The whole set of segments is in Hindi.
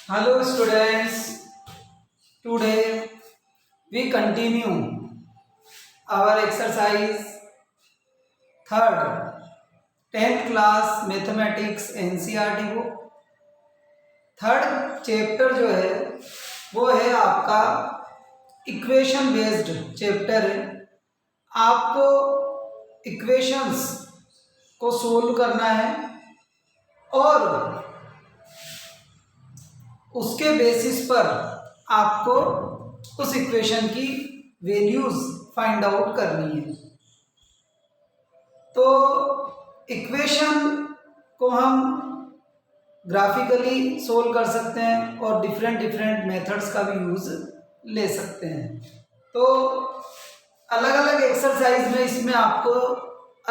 Hello students, today we continue our exercise third 10th class mathematics NCERT book। Third chapter जो है वो है आपका इक्वेशन बेस्ड चैप्टर है। आपको इक्वेशंस को सोल्व करना है और उसके बेसिस पर आपको उस इक्वेशन की वैल्यूज फाइंड आउट करनी है। तो इक्वेशन को हम ग्राफिकली सोल्व कर सकते हैं और डिफरेंट मेथड्स का भी यूज़ ले सकते हैं। तो अलग अलग एक्सरसाइज में इसमें आपको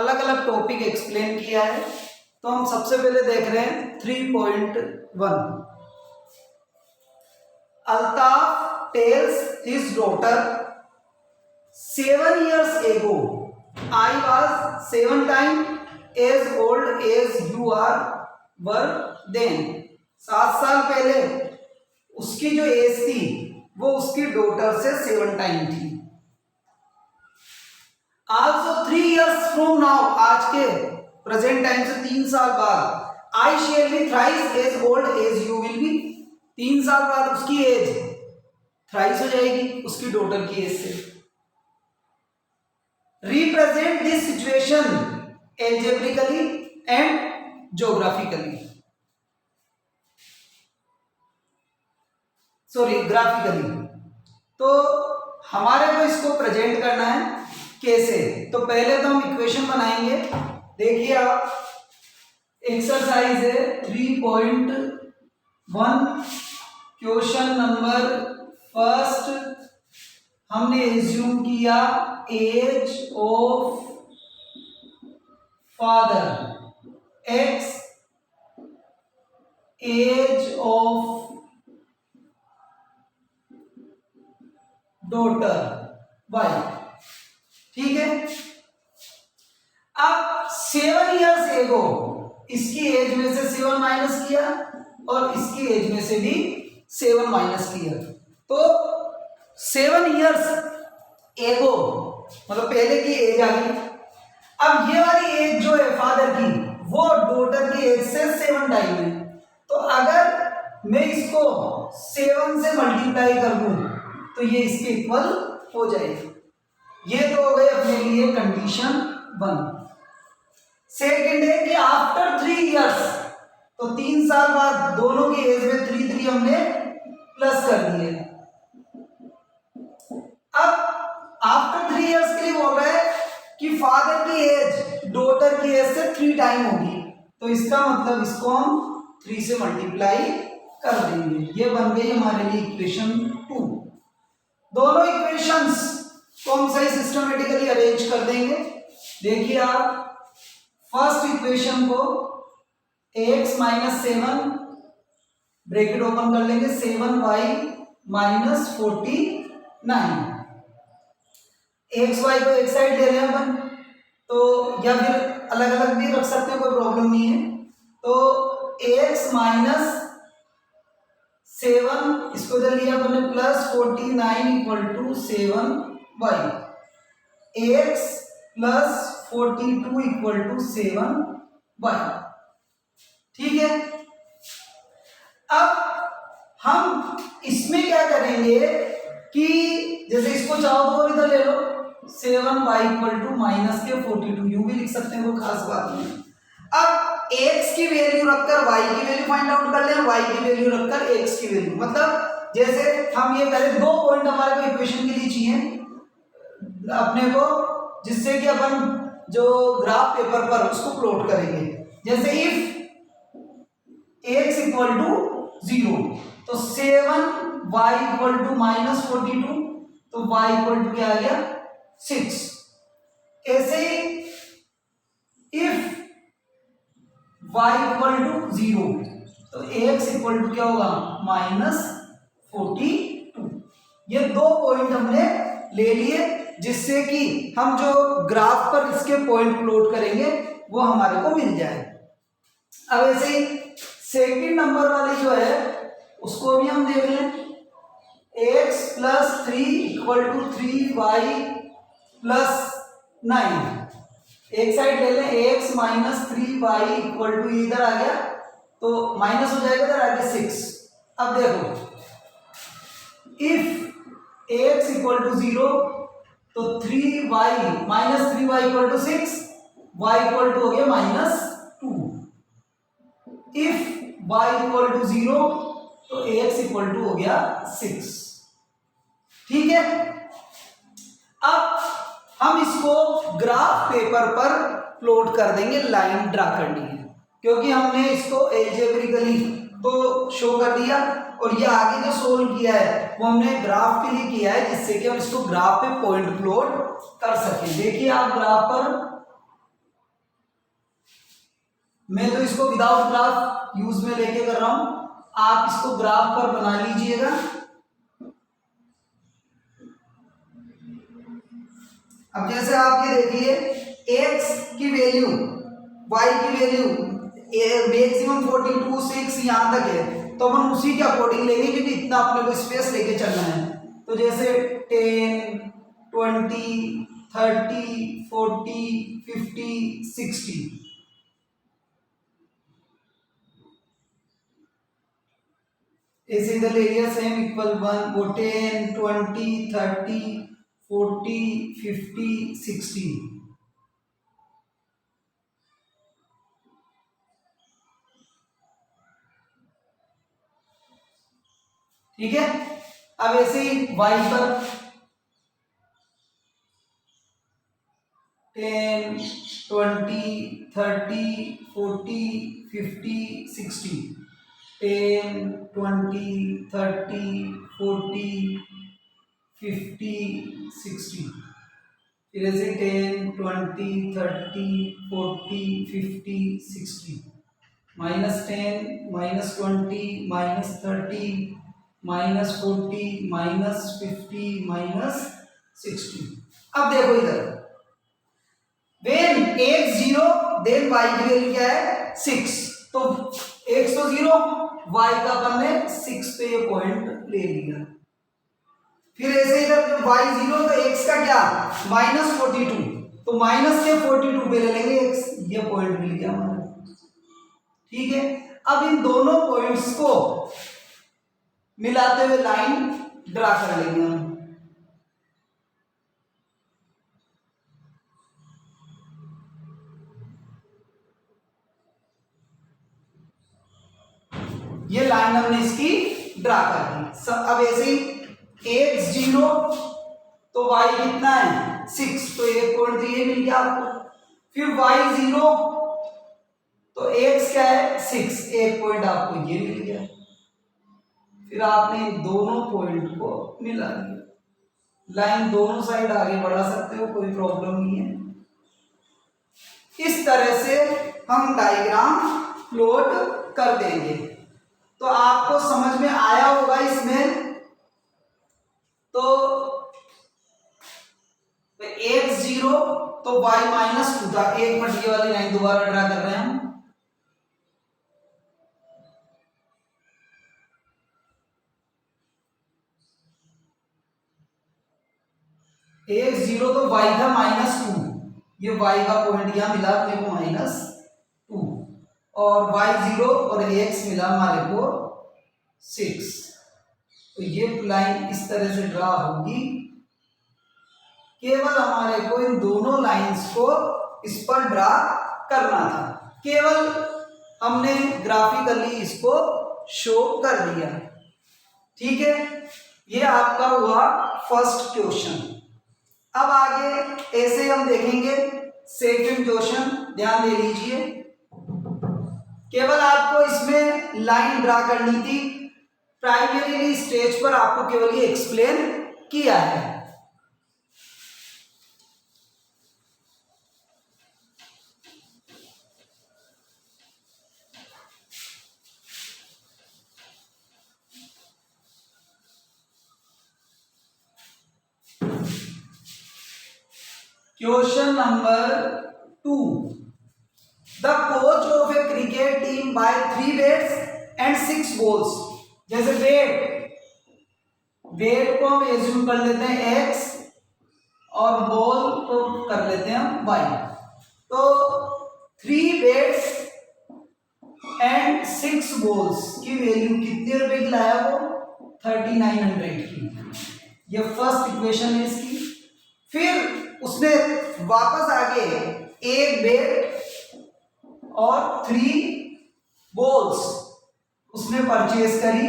अलग अलग टॉपिक एक्सप्लेन किया है। तो हम सबसे पहले देख रहे हैं 3.1। Altaf tells his daughter, 7 years ago, I was 7 times as old as you were then। 7 साल पहले उसकी जो एज थी वो उसकी डॉटर से 7 टाइम थी। Also 3 years from now, आज के प्रेजेंट टाइम से 3 साल बाद, I shall be thrice as old as you will be। 3 साल बाद उसकी एज थ्राइस हो जाएगी उसकी डॉटर की एज से। Represent this situation algebraically and geographically, sorry graphically. तो हमारे को इसको प्रेजेंट करना है कैसे? तो पहले तो हम इक्वेशन बनाएंगे। देखिए आप, एक्सरसाइज है 3.1, क्वेश्चन नंबर फर्स्ट। हमने एज्यूम किया age of father x, age of daughter y. ठीक है। अब 7 इयर्स एगो इसकी एज में से 7 माइनस किया और इसकी एज में से भी 7 माइनस किया। तो 7 इयर्स एगो मतलब पहले की एज आ गई। अब ये वाली एज जो है फादर की वो डॉटर की एज से 7 टाइम है। तो अगर मैं इसको 7 से मल्टीप्लाई कर दूं तो ये इसके इक्वल हो जाएगा। ये तो हो गई अपने लिए कंडीशन 1। सेकेंड है कि आफ्टर 3 इयर्स, तो 3 साल बाद दोनों की एज में 3 हमने प्लस कर दिए। अब आफ्टर 3 इयर्स के लिए बोल रहा है कि फादर की एज डॉटर की एज से 3 टाइम होगी। तो इसका मतलब इसको हम 3 से मल्टीप्लाई कर देंगे। ये बन गई हमारे लिए इक्वेशन 2। दोनों इक्वेशंस को हम सही सिस्टमेटिकली अरेंज कर देंगे। देखिए आप, फर्स्ट इक्वेशन को x माइनस 7 ब्रैकेट ओपन कर लेंगे, 7y माइनस 49। एक्स वाई को एक साइड ले रहे हैं अपन, तो या फिर अलग अलग भी रख सकते हैं, कोई प्रॉब्लम नहीं है। तो x माइनस 7 इसको इधर लिया अपन ने, plus 49 equal to 7y, x plus 42 equal to 7y। ठीक है। अब हम इसमें क्या करेंगे कि जैसे इसको चाहो तो इधर ले लो, 7y इक्वल टू माइनस के 42, यूं भी लिख सकते हैं, कोई खास बात नहीं। अब x की वैल्यू रखकर y की वैल्यू फाइंड आउट कर लें, y की वैल्यू रखकर x की वैल्यू। मतलब जैसे हम ये करें, 2 पॉइंट हमारे को इक्वेशन के लिए चाहिए अपने को, जिससे कि अपन जो ग्राफ पेपर पर उसको प्लॉट करेंगे। जैसे इफ x इक्वल टू 0, तो 7y इक्वल टू माइनस 42, तो y इक्वल टू क्या आ गया 6। ऐसे ही इफ y इक्वल टू 0, तो x इक्वल टू क्या होगा माइनस 42। ये 2 पॉइंट हमने ले लिए, जिससे कि हम जो ग्राफ पर इसके पॉइंट प्लॉट करेंगे वो हमारे को मिल जाए। अब ऐसे ही सेकंड नंबर वाली जो है उसको भी हम देख लें। x plus 3 equal to 3y plus 9, एक साइड ले लें, x minus 3y equal to, इधर आ गया तो माइनस हो जाएगा, इधर आ गया 6। अब देखो इफ x इक्वल टू 0 तो 3y minus 3y equal to 6, y equal to हो गया -2। इफ y इक्वल टू 0 तो x इक्वल टू हो गया 6। ठीक है, अब हम इसको ग्राफ पेपर पर प्लॉट कर देंगे, लाइन ड्रा करनी है, क्योंकि हमने इसको एल्जेब्रिकली तो शो कर दिया और ये आगे जो सोल्व किया है वो हमने ग्राफ के लिए किया है, जिससे कि हम इसको ग्राफ पे पॉइंट प्लॉट कर सकें। देखिए आप ग्राफ पर, मैं तो इसको विदाउट ग्राफ यूज में लेके कर रहा हूं, आप इसको ग्राफ पर बना लीजिएगा। अब जैसे आप ये देखिए x की वैल्यू y की वैल्यू मैक्सिमम 42 6 यहां तक है, तो हम उसी के अकॉर्डिंग लेंगे, क्योंकि इतना अपने को स्पेस लेके चलना है। तो जैसे 10 20 30 40 50 60, ऐसे इधर ले लिया सेम इक्वल 1, वो 10 20 30 40 50 60। ठीक है, अब ऐसे ही y पर 10 20 30 40 50 60, 10 20 30 40 50 60, फिर ऐसे 10 20 30 40 50 60, -10 -20 -30 -40 -50 -60। अब देखो इधर, वेन x 0 देन y की वैल्यू क्या है 6, तो x तो 0, y का अपन ने 6 पे ये पॉइंट ले लिया। फिर ऐसे इधर जब y 0 तो x का क्या -42, तो माइनस के 42 पे ले लेंगे x, ये पॉइंट मिल गया हमारा। ठीक है, अब इन दोनों पॉइंट्स को मिलाते हुए लाइन ड्रा कर लेंगे हम। ये लाइन हमने इसकी ड्रा कर दी। अब ऐसे ही x 0 तो y कितना है 6, तो 1.3 मिल गया आपको। फिर y 0 तो x क्या है 6, 1 पॉइंट आपको ये मिल गया। फिर आपने इन दोनों पॉइंट को मिला दिया, लाइन दोनों साइड आगे बढ़ा सकते हो, कोई प्रॉब्लम नहीं है। इस तरह से हम डायग्राम प्लॉट कर देंगे। तो आपको समझ में आया होगा इसमें। तो x 0 तो y -2 था, 1 मिनट ये वाली लाइन दोबारा ड्रा कर रहे हैं हम। x 0 तो y था -2, ये y का पॉइंट यहां मिला अपने को -2, और y 0 और x मिला हमारे को 6। तो ये लाइन इस तरह से ड्रा होगी। केवल हमारे को इन दोनों लाइंस को इस पर ड्रा करना था, केवल हमने ग्राफिकली इसको शो कर दिया। ठीक है, ये आपका हुआ फर्स्ट क्वेश्चन। अब आगे ऐसे हम देखेंगे सेकंड क्वेश्चन, ध्यान दे लीजिए। केवल आपको इसमें लाइन ड्रा करनी थी, प्राइमरी स्टेज पर आपको केवल ये एक्सप्लेन किया है। Question number 2. The coach of a cricket team buy 3 bats and 6 balls. जैसे वेट को हम एज्यूम कर लेते हैं x और बॉल को कर लेते हैं हम y। तो 3 बैट्स एंड 6 बॉल्स की वैल्यू कितने रुपए की लाया वो 3900 की। ये फर्स्ट इक्वेशन है इसकी। फिर उसने वापस आगे एक बैट और 3 बॉल्स उसने परचेज करी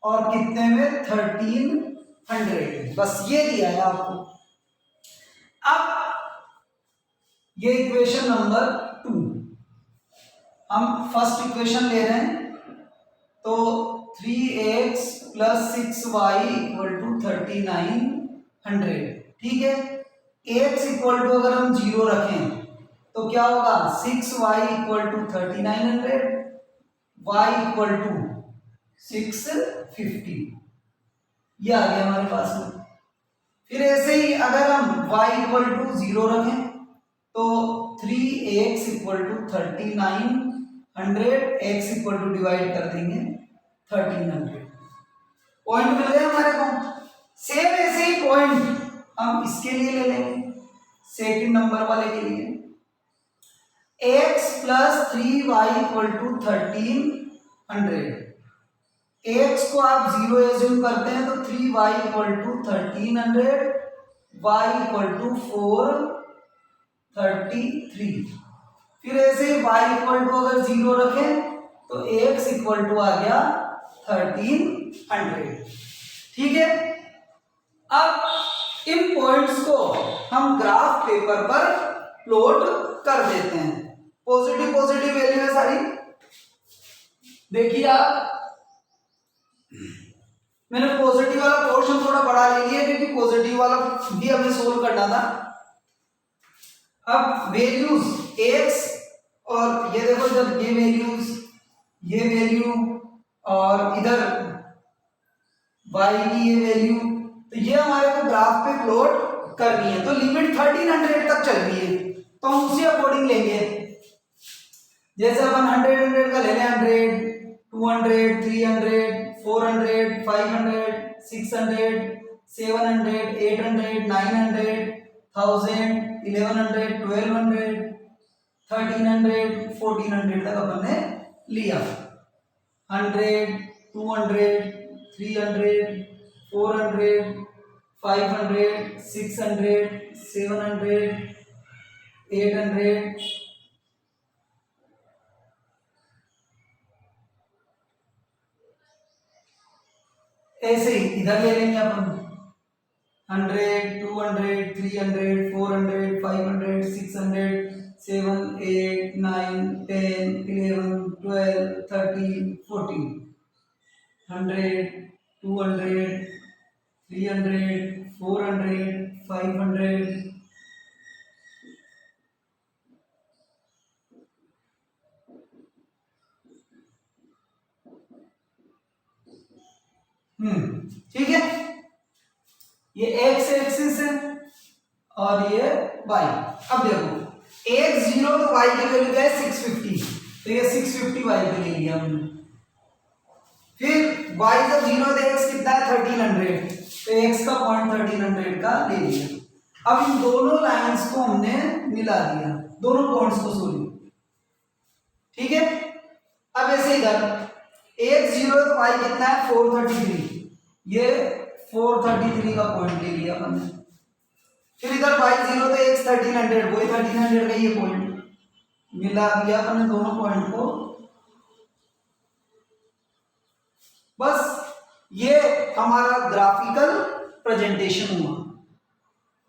और कितने में 1300। बस ये दिया है आपको। अब ये इक्वेशन नंबर 2, हम फर्स्ट इक्वेशन ले रहे हैं। तो 3x + 6y = 3900। ठीक है, x = अगर हम 0 रखें तो क्या होगा 6y = 3900, y = 650। ये आ गया हमारे पास में। फिर ऐसे ही अगर हम y = 0 रखें तो 3x = 3900, x = डिवाइड कर देंगे 1300। पॉइंट मिल गए हमारे को। सेम ऐसे ही पॉइंट हम इसके लिए ले लेंगे, सेकंड नंबर वाले के लिए। x + 3y = 1300। x को आप 0 एज्यूम करते हैं तो 3y = 1300, y = 433। फिर ऐसे y = अगर 0 रखें तो x = आ गया 1300। ठीक है, अब इन पॉइंट्स को हम ग्राफ पेपर पर प्लॉट कर देते हैं। पॉजिटिव वैल्यू है सारी। देखिए आप, मैंने पॉजिटिव वाला पोर्शन थोड़ा बड़ा ले लिया क्योंकि पॉजिटिव वाला भी हमें सोल्व करना था। अब वैल्यूज x और ये देखो, जब ये वैल्यूज, ये वैल्यू और इधर y की ये वैल्यू, तो ये हमारे को ग्राफ पे प्लॉट करनी है। तो लिमिट 1300 तक चल रही है तो हम उसी अकॉर्डिंग लेंगे। जैसे अपन 100 का ले लें, 100, 200, 300, 400, 500, 600, 700, 800, 900, 1000, 1100, 1200, 1300, 1400 तक अपन ने लिया। 100, 200, 300, 400, 500, 600, 700, 800, ऐसे ही इधर ले लेंगे अपन 100, 200, 300, 400, 500, 600, 7, 8, 9, 10, 11, 12, 13, 14, 100, 200, 300, 400, 500, ठीक है। ये x एक्सिस है और ये y। अब देखो x 0 तो y की वैल्यू क्या है 650, तो ये 650 y पे ले लिया हमने। फिर y जब 0 है तो x कितना है 1300, तो x का पॉइंट 1300 का ले लिया। अब इन दोनों लाइंस को हमने मिला दिया, दोनों पॉइंट्स को सॉरी। ठीक है, अब ऐसे इधर x 0 है तो y कितना है 433, ये 433 का पॉइंट ले लिया अपन ने। फिर इधर y 0 तो x 1300, वही 1300 का ये पॉइंट मिला दिया अपन ने दोनों पॉइंट को। बस ये हमारा ग्राफिकल प्रेजेंटेशन हुआ।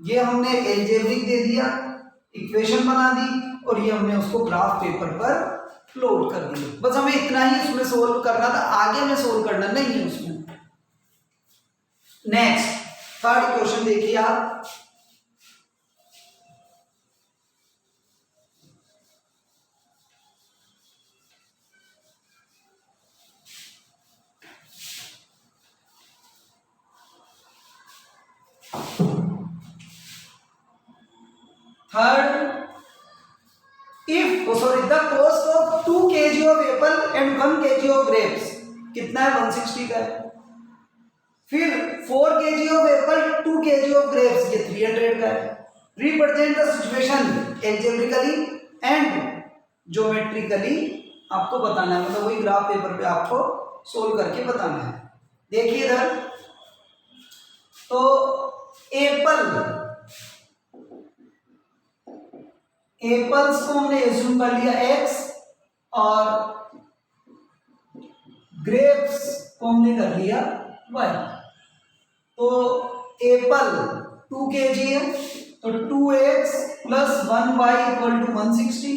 ये हमने एल्जेब्रिक दे दिया, इक्वेशन बना दी और ये हमने उसको ग्राफ पेपर पर प्लॉट कर दिया। बस हमें इतना ही इसमें सोल्व करना था, आगे में सोल्व करना नहीं है उसमें। नेक्स्ट थर्ड क्वेश्चन देखिए आप। Third, if the cost of 2 kg of apple and 1 kg of grapes कितना है 160 का है। फिर 4 kg of Apple 2 kg of grapes ये 300 का है। Represent the situation algebraically and geometrically आपको बताना है, मतलब वही ग्राफ पेपर पे आपको सोल्व करके बताना है। देखिए इधर तो एप्पल्स को हमने एज्यूम कर लिया x और ग्रेप्स को हमने कर लिया y। तो एप्पल 2 kg है तो 2x plus 1y equal to 160,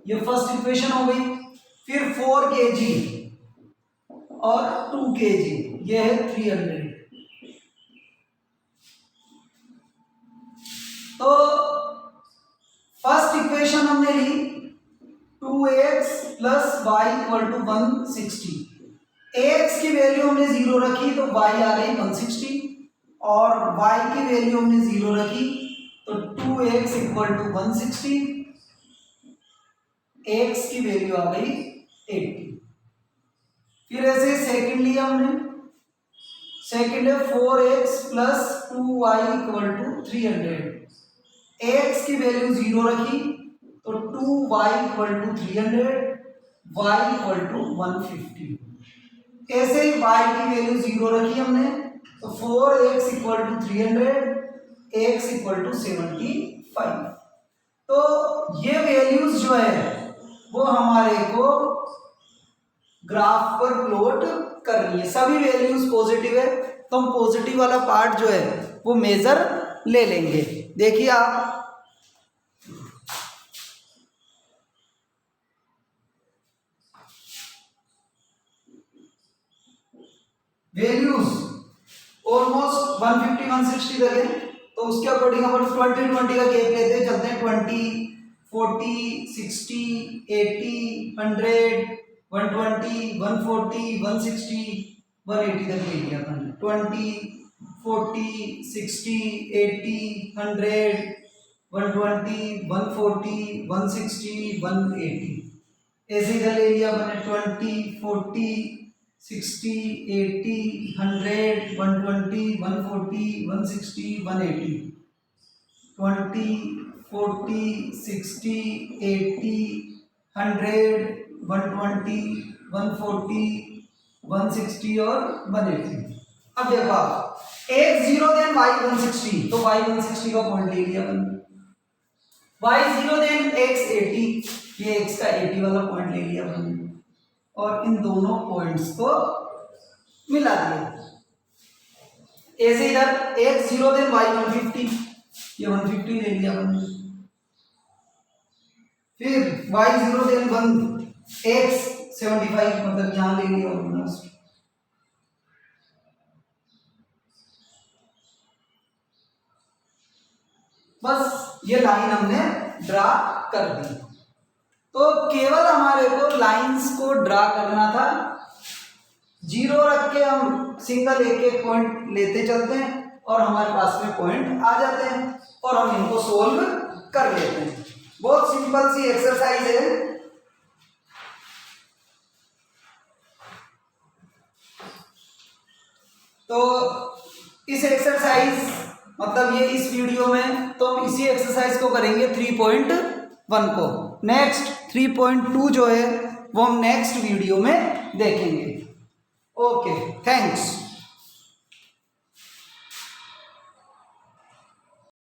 ये फर्स्ट इक्वेशन हो गई। फिर 4 kg और 2 kg ये है 300। तो फर्स्ट इक्वेशन हमने ली 2x plus y equal to 160। x की वैल्यू हमने 0 रखी तो y आ गई 160 और y की वैल्यू हमने 0 रखी तो 2x इक्वल टू 160, x की वैल्यू आ गई 80। फिर ऐसे सेकंड लिया हमने, सेकंड है 4x plus 2y equal to 300। x की वैल्यू 0 रखी तो 2y equal to 300, y equal to 150। ऐसे ही y की वैल्यू 0 रखी हमने तो 4x equal to 300, x equal to 75। तो ये वैल्यूज जो है वो हमारे को ग्राफ पर प्लॉट करनी है। सभी वैल्यूज पॉजिटिव है तो हम पॉजिटिव वाला पार्ट जो है वो मेजर ले लेंगे। देखिए आप वैल्यूज ऑलमोस्ट 150 160 तक है तो उसके अकॉर्डिंग अपन 20 का गैप लेते हैं, चलते हैं 20 40 60 80 100 120 140 160 180 तक ले लिया अपन। 20 40 60 80 100 120 140 160 180 ऐसे इधर ले लिया अपन 20 40 60 80 100 120 140 160 180 20 40 60 80 100 120 140 160 और 180। अब देखो आप x 0 देन y 160 तो y 160 का पॉइंट ले लिया अपन, y 0 देन x 80 ये x का 80 वाला पॉइंट ले लिया अपन और इन दोनों पॉइंट्स को मिला दिया। ऐसे इधर x 0 देन y 150 ये 150 ले लिया अपन। फिर y 0 देन 1 x 75 मतलब यहां ले लिया ऑलमोस्ट। बस ये लाइन हमने ड्रा कर दी। तो केवल हमारे को लाइंस को ड्रा करना था, 0 रख के हम सिंगल एक एक पॉइंट लेते चलते हैं और हमारे पास में पॉइंट आ जाते हैं और हम इनको सोल्व कर लेते हैं। बहुत सिंपल सी एक्सरसाइज है। तो इस एक्सरसाइज मतलब ये इस वीडियो में तो हम इसी एक्सरसाइज को करेंगे 3.1 को। नेक्स्ट 3.2 जो है वो हम नेक्स्ट वीडियो में देखेंगे। Okay, thanks.